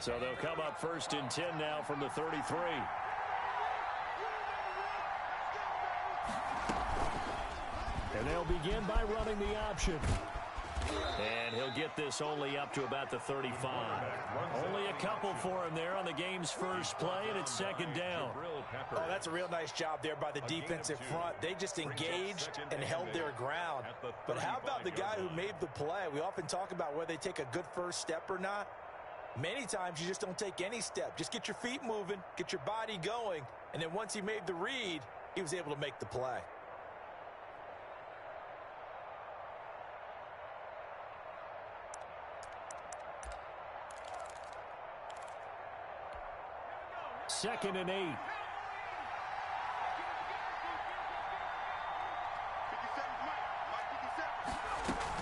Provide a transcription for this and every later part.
So they'll come up first and 10 now from the 33. And they'll begin by running the option. And he'll get this only up to about the 35. Only a couple for him there on the game's first play, and it's second down. Oh, that's a real nice job there by the defensive front. They just engaged and held their ground. But how about the guy who made the play? We often talk about whether they take a good first step or not. Many times you just don't take any step. Just get your feet moving, get your body going, and then once he made the read, he was able to make the play. Second and 8.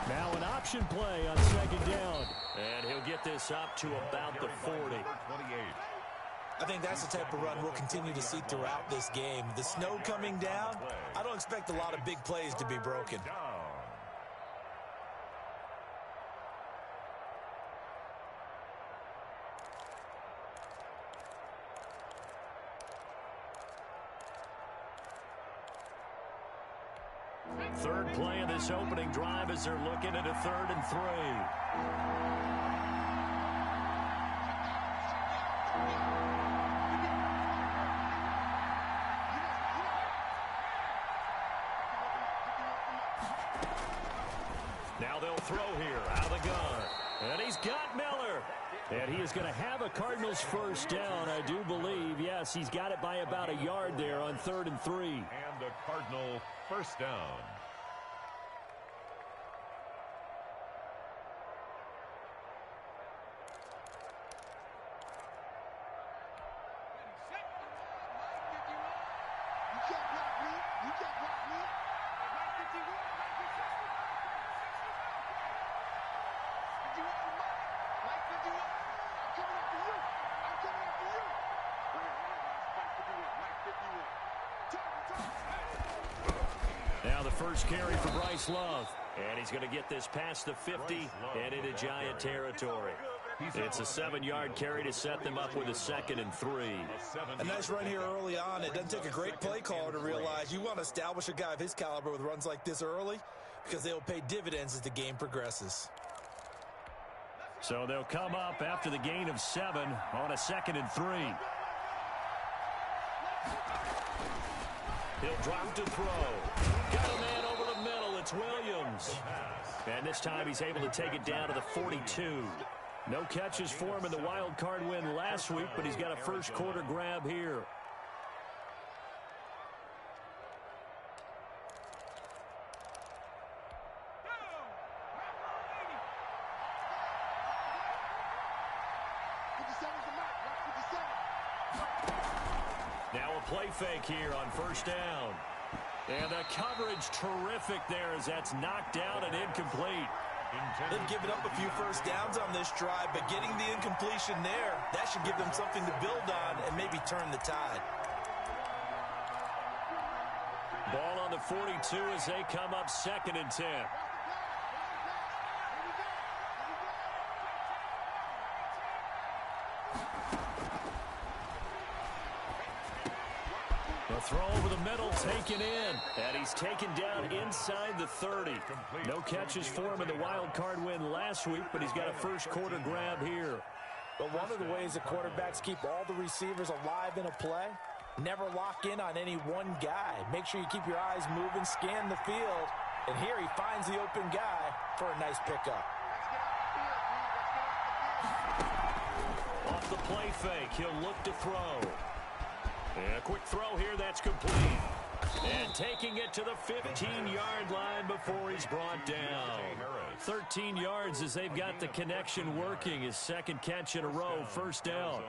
Now an option play on second down. And he'll get this up to about the 40. I think that's the type of run we'll continue to see throughout this game. The snow coming down, I don't expect a lot of big plays to be broken. Third play of this opening drive as they're looking at a 3rd and 3. Now they'll throw here out of the gun. And he's got Miller. And he is going to have a Cardinals first down, I do believe. Yes, he's got it by about a yard there on 3rd and 3. And a Cardinal first down. Now the first carry for Bryce Love. And he's going to get this past the 50 and into Giant territory. It's a 7-yard carry to set them up with a 2nd and 3. A nice run here early on. It doesn't take a great play caller to realize you want to establish a guy of his caliber with runs like this early because they will pay dividends as the game progresses. So they'll come up after the gain of 7 on a 2nd and 3. He'll drop to throw. Got a man over the middle. It's Williams. And this time he's able to take it down to the 42. No catches for him in the wild card win last week, but he's got a first quarter grab here. Now a play fake here on first down. And the coverage terrific there as that's knocked down and incomplete. They've given up a few first downs on this drive, but getting the incompletion there, that should give them something to build on and maybe turn the tide. Ball on the 42 as they come up 2nd and 10. The throw over the middle, taken in. And he's taken down inside the 30. No catches for him in the wild card win last week, but he's got a first quarter grab here. But one of the ways the quarterbacks keep all the receivers alive in a play, never lock in on any one guy. Make sure you keep your eyes moving, scan the field. And here he finds the open guy for a nice pickup. Off the play fake, he'll look to throw. And a quick throw here, that's complete. And taking it to the 15-yard line before he's brought down. 13 yards as they've got the connection working. His second catch in a row, first down.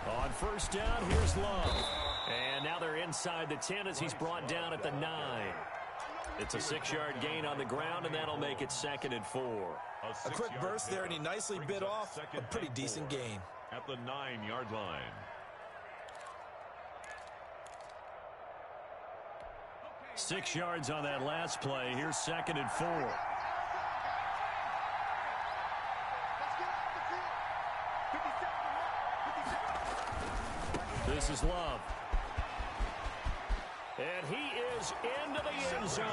On first down, here's Love. And now they're inside the 10 as he's brought down at the 9. It's a 6-yard gain on the ground, and that'll make it 2nd and 4. A quick burst there, and he nicely bit off a pretty decent gain. at the 9-yard line. Okay. 6 yards on that last play. Here's 2nd and 4. This is Love. And he is into the end zone.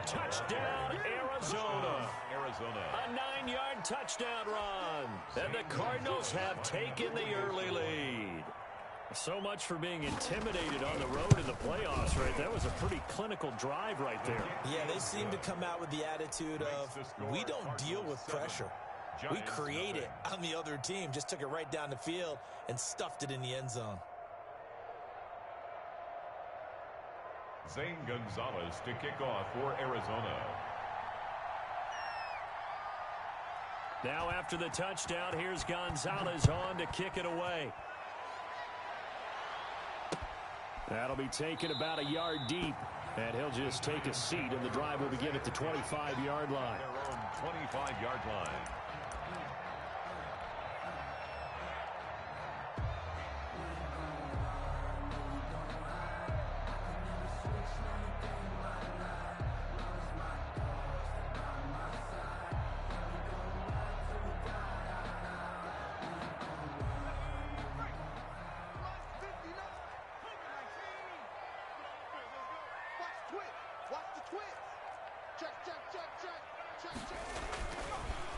Touchdown, Arizona. A 9-yard touchdown run. And the Cardinals have taken the early lead. So much for being intimidated on the road in the playoffs, right? That was a pretty clinical drive right there. Yeah, they seem to come out with the attitude of, we don't deal with pressure. We create it on the other team. Just took it right down the field and stuffed it in the end zone. Zane Gonzalez to kick off for Arizona. Now after the touchdown, here's Gonzalez on to kick it away. That'll be taken about a yard deep, and he'll just take a seat, and the drive will begin at the 25-yard line. Their own 25-yard line.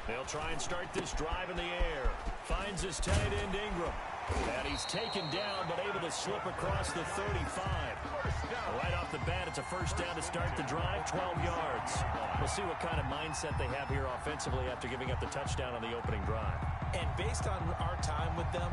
They'll try and start this drive in the air. Finds his tight end Ingram. And he's taken down, but able to slip across the 35. Right off the bat, it's a first down to start the drive, 12 yards. We'll see what kind of mindset they have here offensively after giving up the touchdown on the opening drive. And based on our time with them,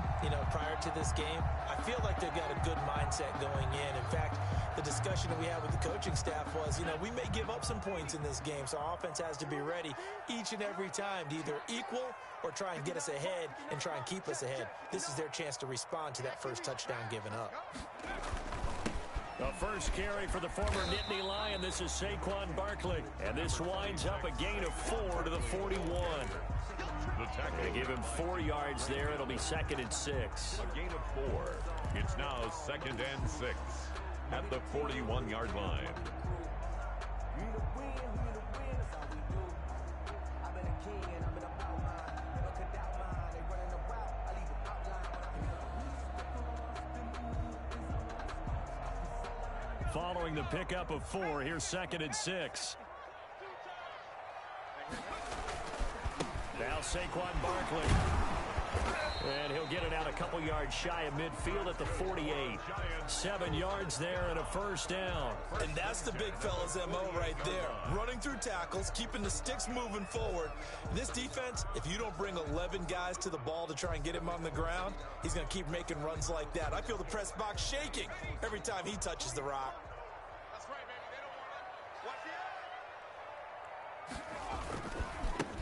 prior to this game, I feel like they've got a good mindset going in. In fact, the discussion that we had with the coaching staff was, we may give up some points in this game, so our offense has to be ready each and every time to either equal or try and get us ahead and try and keep us ahead. This is their chance to respond to that first touchdown given up. The first carry for the former Nittany Lion. This is Saquon Barkley. And this winds up a gain of 4 to the 41. They give him 4 yards there. It'll be 2nd and 6. A gain of 4. It's now 2nd and 6 at the 41-yard line. Following the pickup of 4, here's 2nd and 6. Now Saquon Barkley. And he'll get it out a couple yards shy of midfield at the 48. 7 yards there and a first down. And that's the big fella's MO right there. Running through tackles, keeping the sticks moving forward. This defense, if you don't bring 11 guys to the ball to try and get him on the ground, he's going to keep making runs like that. I feel the press box shaking every time he touches the rock.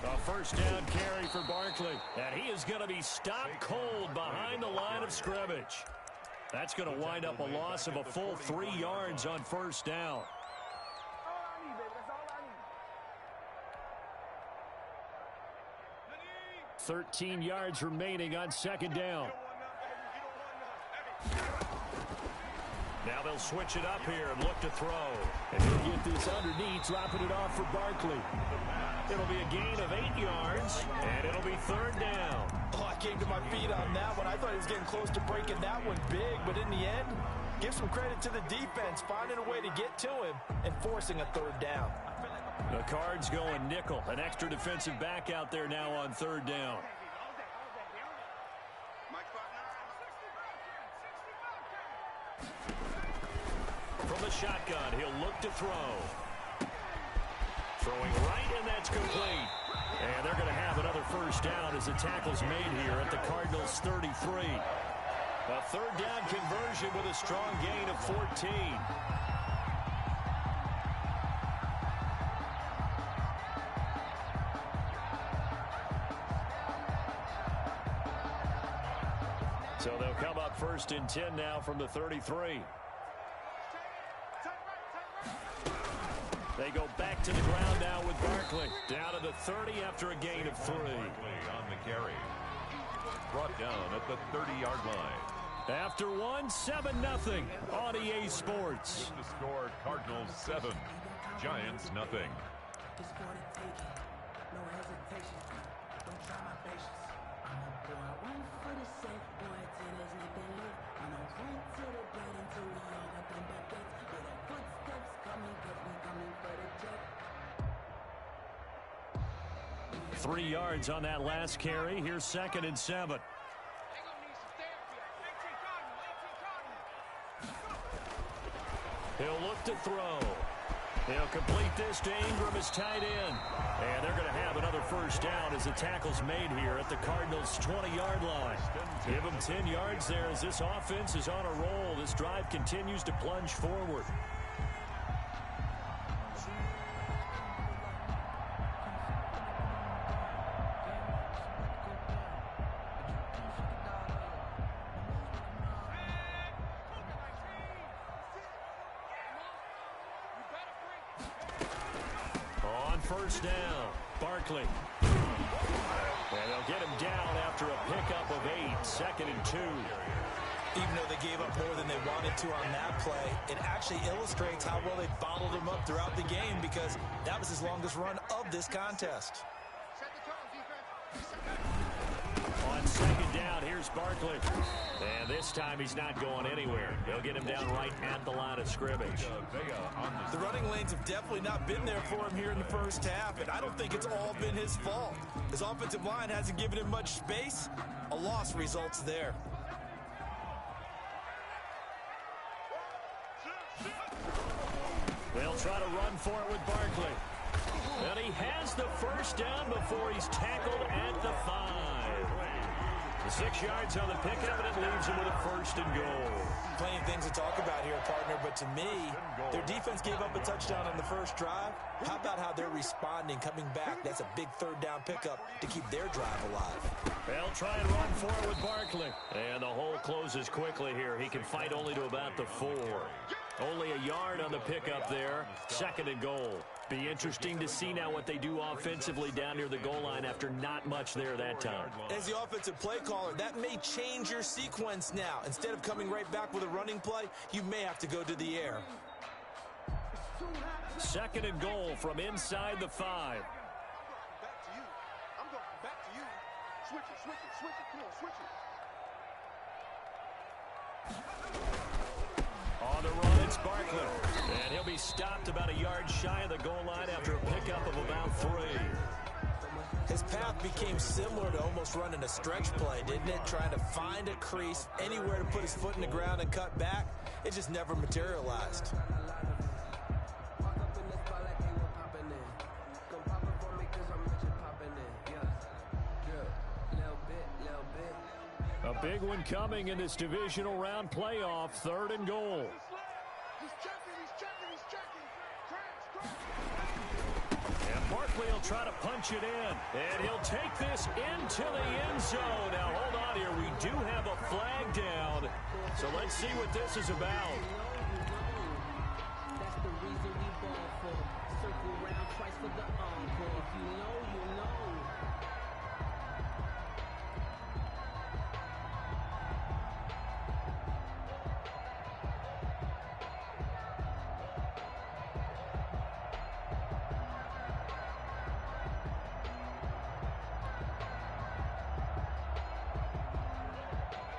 A first down carry for Barkley. And he is going to be stopped cold behind the line of scrimmage. That's going to wind up a loss of a full 3 yards on first down. 13 yards remaining on 2nd down. Now they'll switch it up here and look to throw. And he'll get this underneath, dropping it off for Barkley. It'll be a gain of 8 yards, and it'll be 3rd down. Oh, I came to my feet on that one. I thought he was getting close to breaking that one big, but in the end, give some credit to the defense, finding a way to get to him and forcing a 3rd down. The Cards going nickel. An extra defensive back out there now on 3rd down. From the shotgun, he'll look to throw. Throwing right, and that's complete. And they're going to have another first down as the tackle's made here at the Cardinals' 33. A 3rd down conversion with a strong gain of 14. So they'll come up 1st and 10 now from the 33. They go back to the ground now with Barkley. Down to the 30 after a gain of 3. On the carry. brought down at the 30-yard line. After one, 7-0 on EA Sports. The score, Cardinals 7, Giants nothing. Three yards on that last carry. Here's 2nd and 7. He'll look to throw. He'll complete this to Ingram as tight end. And they're going to have another first down as the tackle's made here at the Cardinals' 20-yard line. Give them 10 yards there as this offense is on a roll. This drive continues to plunge forward. First down, Barkley. And they'll get him down after a pickup of 8, 2nd and 2. Even though they gave up more than they wanted to on that play, it actually illustrates how well they bottled him up throughout the game because that was his longest run of this contest. On 2nd down, here's Barkley. And this time he's not going anywhere. They'll get him down right at the line of scrimmage. The running lanes have definitely not been there for him here in the first half, and I don't think it's all been his fault. His offensive line hasn't given him much space. A loss results there. They'll try to run for it with Barkley. And he has the first down before he's tackled at the 5. The 6 yards on the pickup, and it leaves him with a first and goal. Plenty of things to talk about here, partner, but to me, their defense gave up a touchdown on the first drive. How about how they're responding, coming back? That's a big 3rd down pickup to keep their drive alive. They'll try and run for it with Barkley. And the hole closes quickly here. He can fight only to about the 4. Only a yard on the pickup there. 2nd and goal. Be interesting to see now what they do offensively down near the goal line after not much there that time. As the offensive play caller, that may change your sequence now. Instead of coming right back with a running play, you may have to go to the air. 2nd and goal from inside the 5. Back to you. I'm going back to you. Switch it, switch it, switch it. Come on, switch it. On the run, it's Barkley. And he'll be stopped about a yard shy of the goal line after a pickup of about 3. His path became similar to almost running a stretch play, didn't it? Trying to find a crease, anywhere to put his foot in the ground and cut back. It just never materialized. A big one coming in this divisional round playoff. 3rd and goal. He's checking. And Barkley will try to punch it in. And he'll take this into the end zone. Now, hold on here. We do have a flag down. So let's see what this is about. That's the reason we ball for. Circle round twice for the encore. If you know, you know.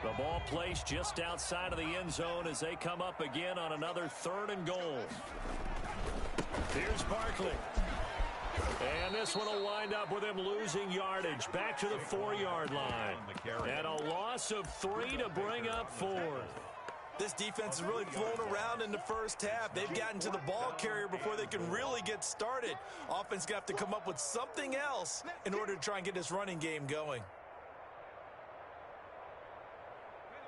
The ball placed just outside of the end zone as they come up again on another 3rd and goal. Here's Barkley. And this one will wind up with him losing yardage back to the 4-yard line. And a loss of 3 to bring up 4th. This defense has really flown around in the first half. They've gotten to the ball carrier before they can really get started. Offense going to have to come up with something else in order to try and get this running game going.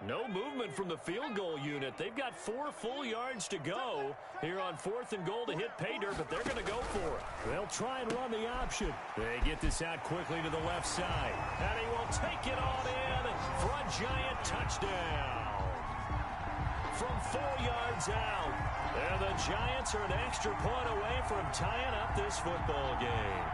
No movement from the field goal unit. They've got 4 full yards to go here on 4th and goal to hit pay dirt, but they're going to go for it. They'll try and run the option. They get this out quickly to the left side. And he will take it on in for a Giant touchdown. From 4 yards out. And the Giants are an extra point away from tying up this football game.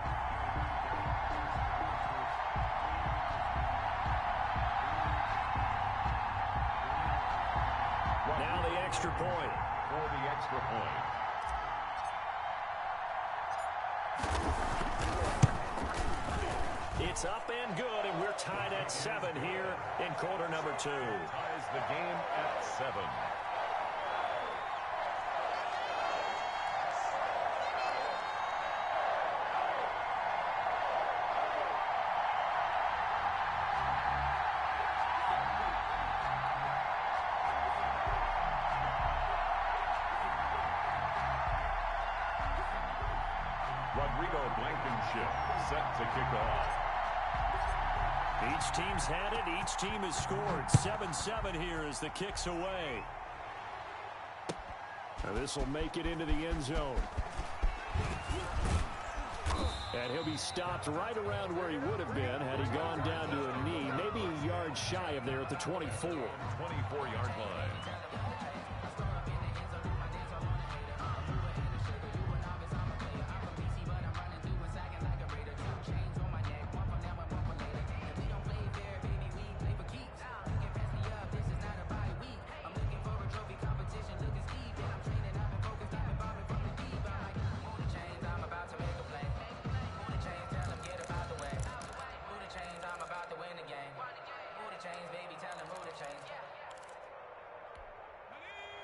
extra point. For the extra point. It's up and good, and we're tied at 7 here in quarter number 2. Ties the game at 7. Rodrigo Blankenship set to kick off. Each team's had it. Each team has scored. 7-7 here as the kick's away. Now this will make it into the end zone. And he'll be stopped right around where he would have been had he gone down to a knee, maybe a yard shy of there at the 24. 24-yard line.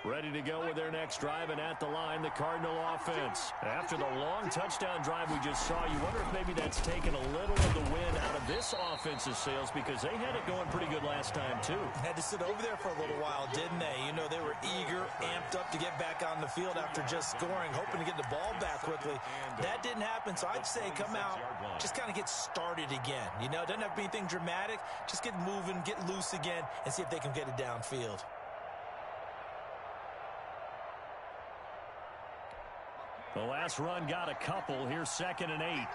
Ready to go with their next drive, and at the line, the Cardinal offense. After the long touchdown drive we just saw, you wonder if maybe that's taken a little of the wind out of this offense's sails, because they had it going pretty good last time, too. Had to sit over there for a little while, didn't they? You know, they were eager, amped up to get back on the field after just scoring, hoping to get the ball back quickly. That didn't happen, so I'd say come out, just kind of get started again. You know, doesn't have to be anything dramatic. Just get moving, get loose again, and see if they can get it downfield. The last run got a couple. Here's 2nd and 8.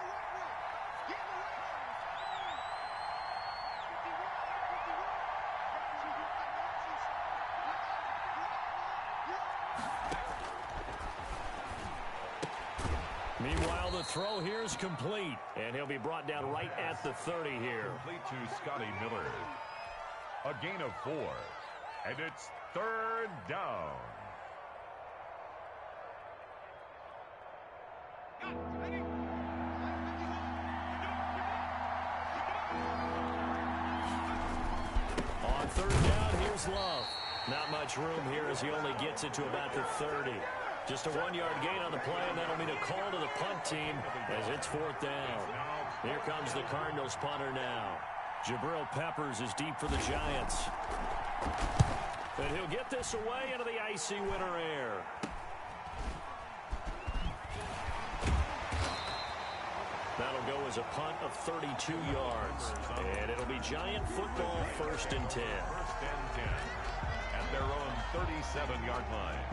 Meanwhile, the throw here is complete, and he'll be brought down right at the 30 here. Complete to Scotty Miller. A gain of 4, and it's 3rd down. On 3rd down, here's Love. Not much room here as he only gets it to about the 30. Just a 1-yard gain on the play, and that'll mean a call to the punt team as it's 4th down. Here comes the Cardinals punter now. Jabril Peppers is deep for the Giants. And he'll get this away into the icy winter air. That'll go as a punt of 32 yards. And it'll be Giant football, 1st and 10. 1st and 10 at their own 37-yard line.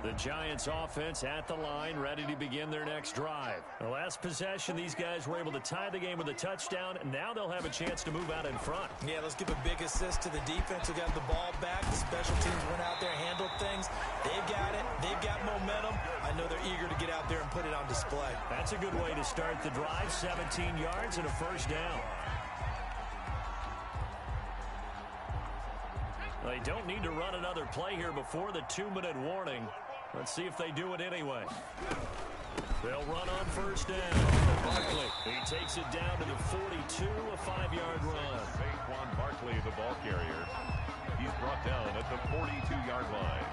The Giants offense at the line, ready to begin their next drive. The last possession, these guys were able to tie the game with a touchdown, and now they'll have a chance to move out in front. Yeah, let's give a big assist to the defense who got the ball back. The special teams went out there, handled things. They've got it. They've got momentum. I know they're eager to get out there and put it on display. That's a good way to start the drive. 17 yards and a 1st down. They don't need to run another play here before the 2-minute warning. Let's see if they do it anyway. They'll run on 1st down. Barkley, he takes it down to the 42, a 5-yard run. Saquon Barkley, the ball carrier. He's brought down at the 42-yard line.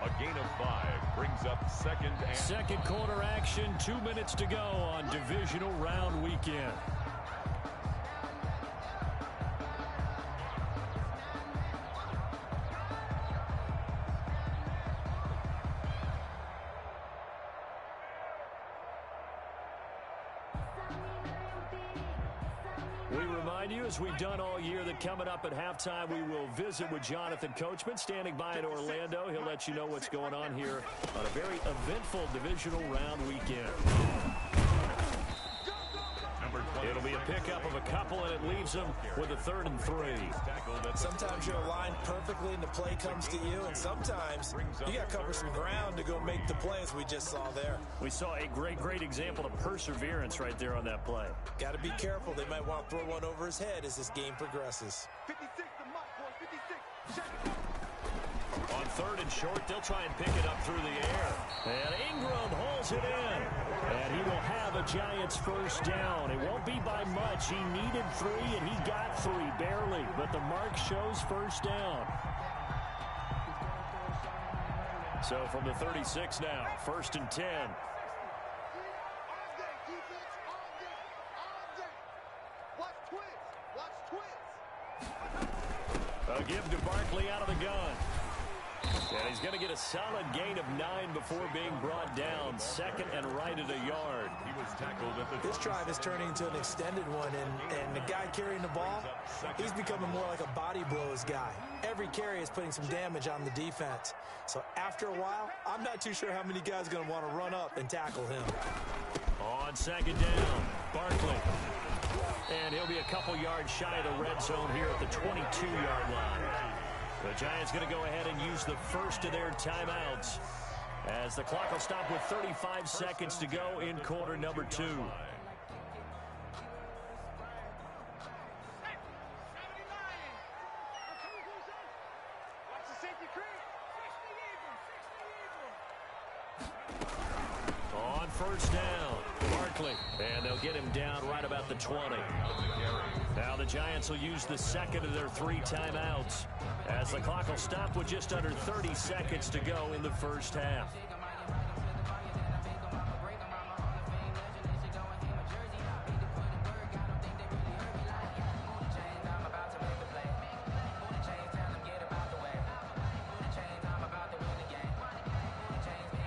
A gain of 5 brings up 2nd and... Second quarter action, 2 minutes to go on divisional round weekend. We remind you, as we've done all year, that coming up at halftime, we will visit with Jonathan Coachman, standing by in Orlando. He'll let you know what's going on here on a very eventful divisional round weekend. Number 20. It'll be a pickup of a couple, and it leaves them with a 3rd and 3. Sometimes you're aligned perfectly and the play comes to you, and sometimes you got to cover some ground to go make the play, as we just saw there. We saw a great example of perseverance right there on that play. Got to be careful. They might want to throw one over his head as this game progresses. 56 to Mike, boys. 56. Check it. On 3rd and short, they'll try and pick it up through the air. And Ingram hauls it in. And he will have a Giants first down. It won't be by much. He needed 3, and he got 3, barely. But the mark shows first down. So from the 36 now, 1st and 10. A give to Barkley out of the gun. And he's going to get a solid gain of 9 before being brought down. 2nd and right at a yard. He was tackled at the This drive is turning into an extended one, and the guy carrying the ball, he's becoming more like a body blows guy. Every carry is putting some damage on the defense. So after a while, I'm not too sure how many guys are going to want to run up and tackle him. On 2nd down, Barkley. And he'll be a couple yards shy of the red zone here at the 22-yard line. The Giants going to go ahead and use the first of their timeouts as the clock will stop with 35 seconds to go in quarter number 2. On 1st down, Barkley, and they'll get him down right about the 20. Now the Giants will use the 2nd of their 3 timeouts as the clock will stop with just under 30 seconds to go in the first half.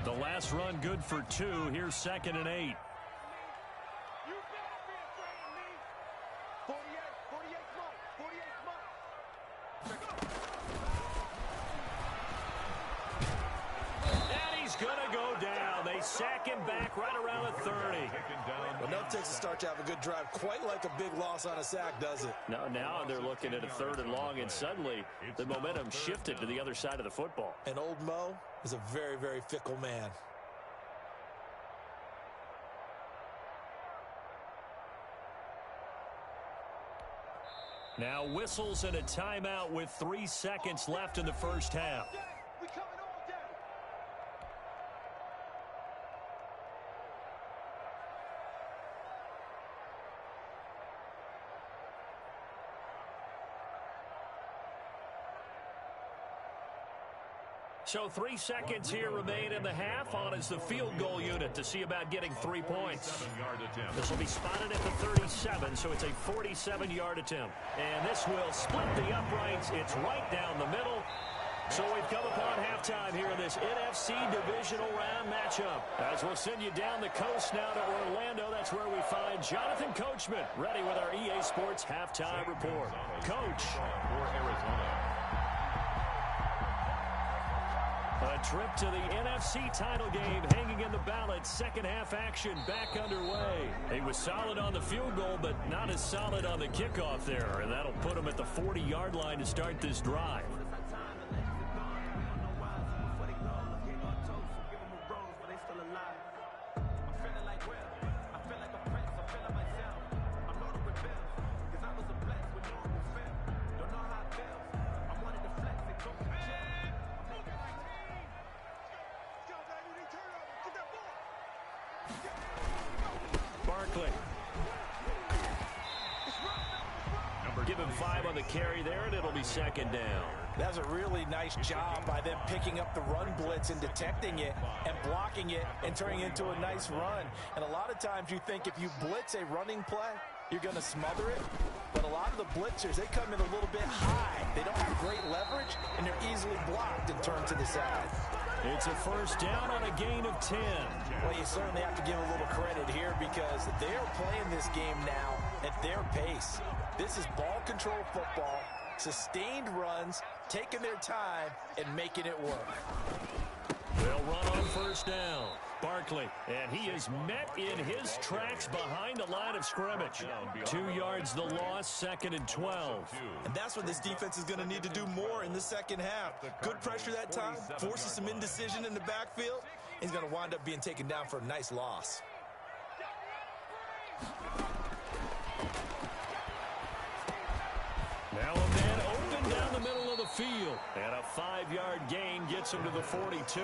The last run good for 2. Here's 2nd and 8. Sack him back right around the 30. Well, no takes to start to have a good drive. Quite like a big loss on a sack, does it? Now they're looking at a 3rd and long, and suddenly the momentum shifted to the other side of the football. And old Mo is a very fickle man. Now whistles and a timeout with 3 seconds left in the first half. So 3 seconds here remain in the half. On is the field goal unit to see about getting 3 points. This will be spotted at the 37, so it's a 47-yard attempt. And this will split the uprights. It's right down the middle. So we've come upon halftime here in this NFC Divisional Round matchup. As we'll send you down the coast now to Orlando, that's where we find Jonathan Coachman ready with our EA Sports Halftime Report. Coach. For Arizona. A trip to the NFC title game hanging in the balance. Second half action back underway. He was solid on the field goal, but not as solid on the kickoff there. And that'll put him at the 40-yard line to start this drive. Barkley. Give him 5 on the carry there, and it'll be 2nd down. That's a really nice job by them picking up the run blitz and detecting it and blocking it and turning it into a nice run. And a lot of times you think if you blitz a running play, you're going to smother it. But a lot of the blitzers, they come in a little bit high. They don't have great leverage, and they're easily blocked and turned to the side. It's a first down on a gain of 10. Well, you certainly have to give a little credit here because they're playing this game now at their pace. This is ball control football, sustained runs, taking their time, and making it work. They'll run on first down. Barkley, and he is met in his tracks behind the line of scrimmage. 2 yards the loss, 2nd and 12. And that's what this defense is going to need to do more in the second half. Good pressure that time, forces some indecision in the backfield. He's going to wind up being taken down for a nice loss. Now a man open down the middle of the field. And a 5-yard gain gets him to the 42.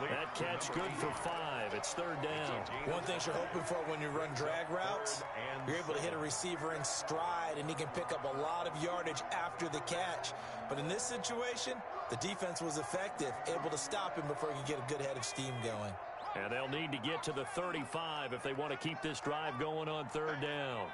That catch good for 5. It's 3rd down. One thing you're hoping for when you run drag routes, you're able to hit a receiver in stride, and he can pick up a lot of yardage after the catch. But in this situation, the defense was effective, able to stop him before he could get a good head of steam going. And they'll need to get to the 35 if they want to keep this drive going on 3rd down.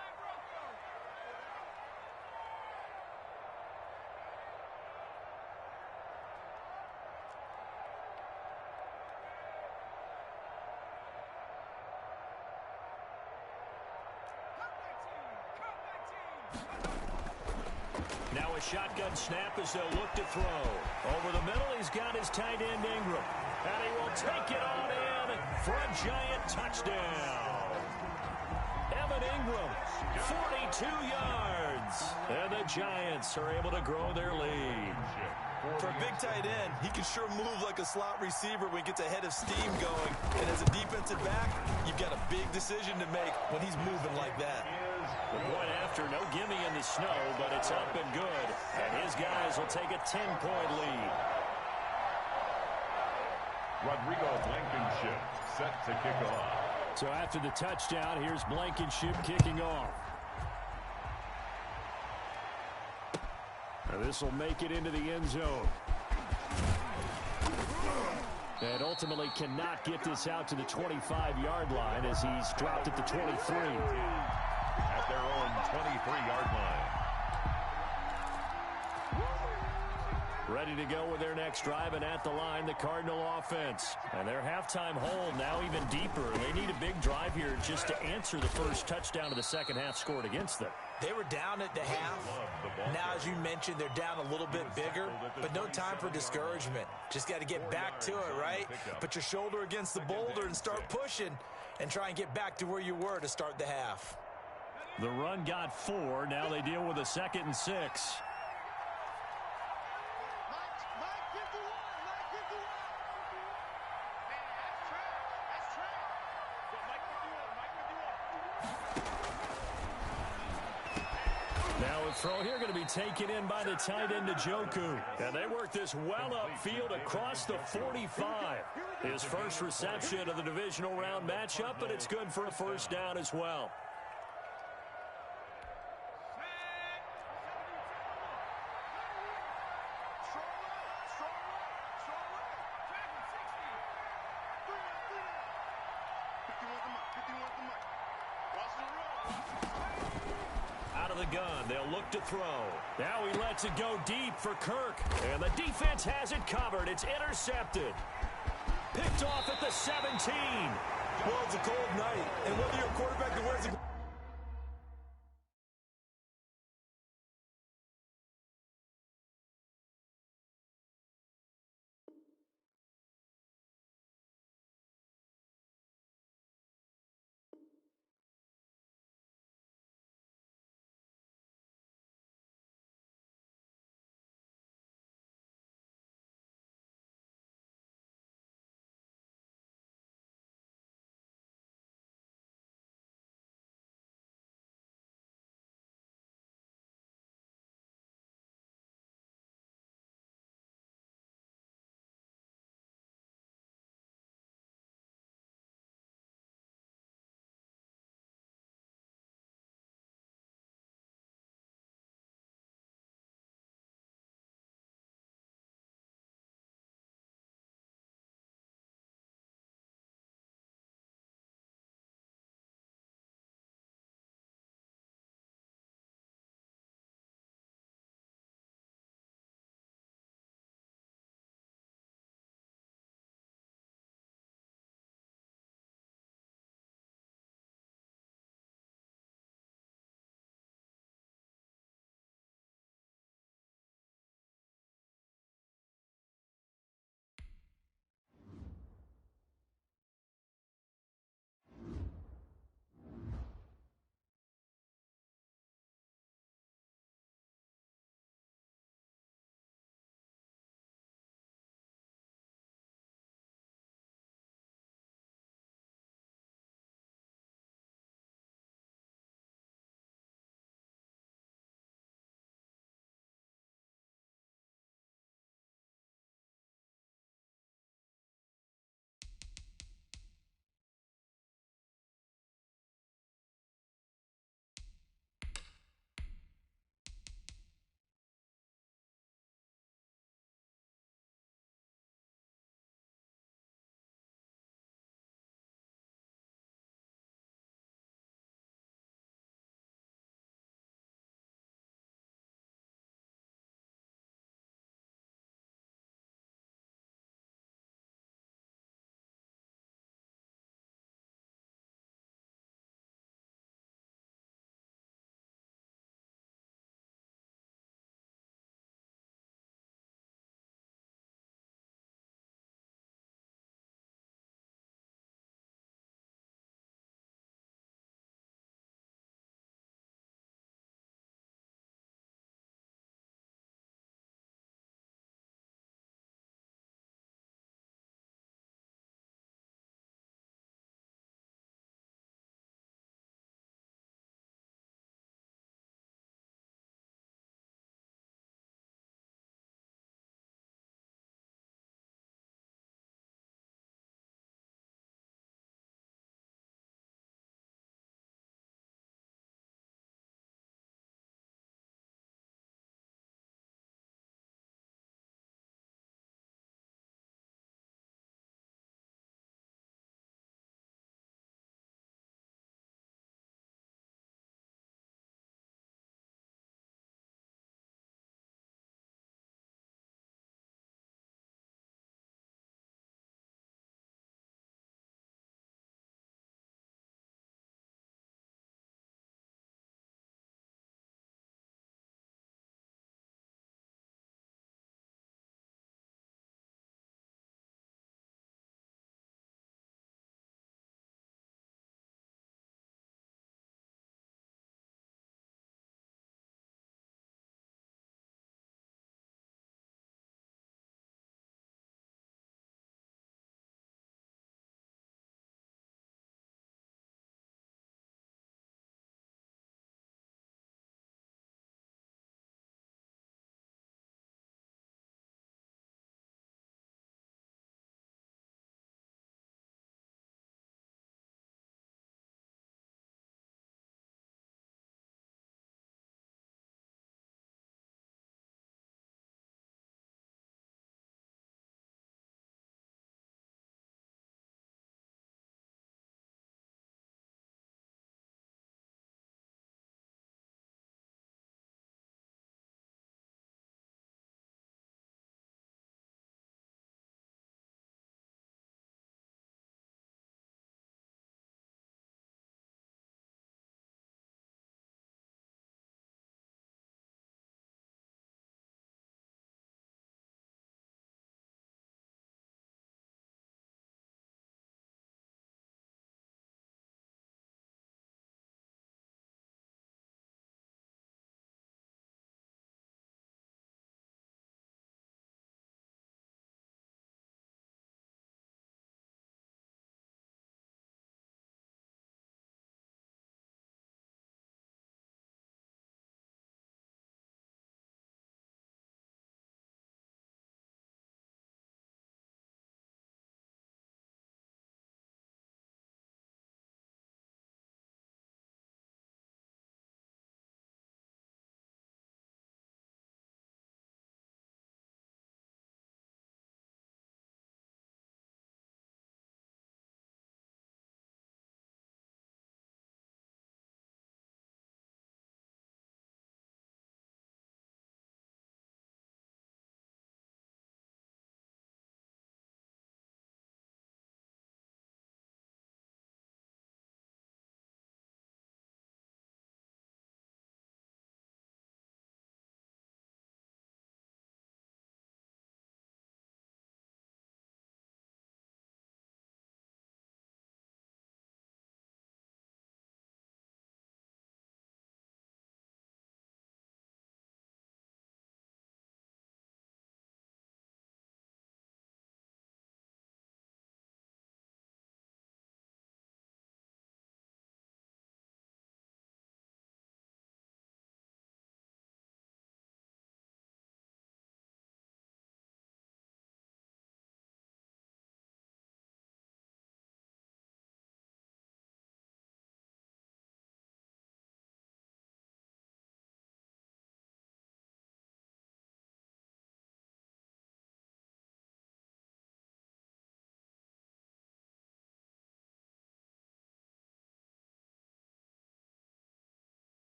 Now a shotgun snap as they'll look to throw. Over the middle, he's got his tight end Ingram. And he will take it on in for a giant touchdown. Evan Ingram, 42 yards. And the Giants are able to grow their lead. For a big tight end, he can sure move like a slot receiver when he gets a head of steam going. And as a defensive back, you've got a big decision to make when he's moving like that. The point after, no gimme in the snow, but it's up and good. And his guys will take a 10-point lead. Rodrigo Blankenship set to kick off. So after the touchdown, here's Blankenship kicking off. Now this will make it into the end zone. And ultimately cannot get this out to the 25-yard line as he's dropped at the 23. At their own 23-yard line. Ready to go with their next drive, and at the line, the Cardinal offense. And their halftime hole now even deeper. They need a big drive here just to answer the first touchdown of the second half scored against them. They were down at the half. Now, as you mentioned, they're down a little bit bigger, but no time for discouragement. Just got to get back to it, right? Put your shoulder against the boulder and start pushing and try and get back to where you were to start the half. The run got 4. Now they deal with a 2nd and 6. Now a throw here going to be taken in by the tight end Njoku. And they work this well upfield across the 45. His first reception of the divisional round matchup, but it's good for a first down as well. Out of the gun, they'll look to throw. Now he lets it go deep for Kirk. And the defense has it covered. It's intercepted. Picked off at the 17. Well, it's a cold night, and whether you're a quarterback that wears a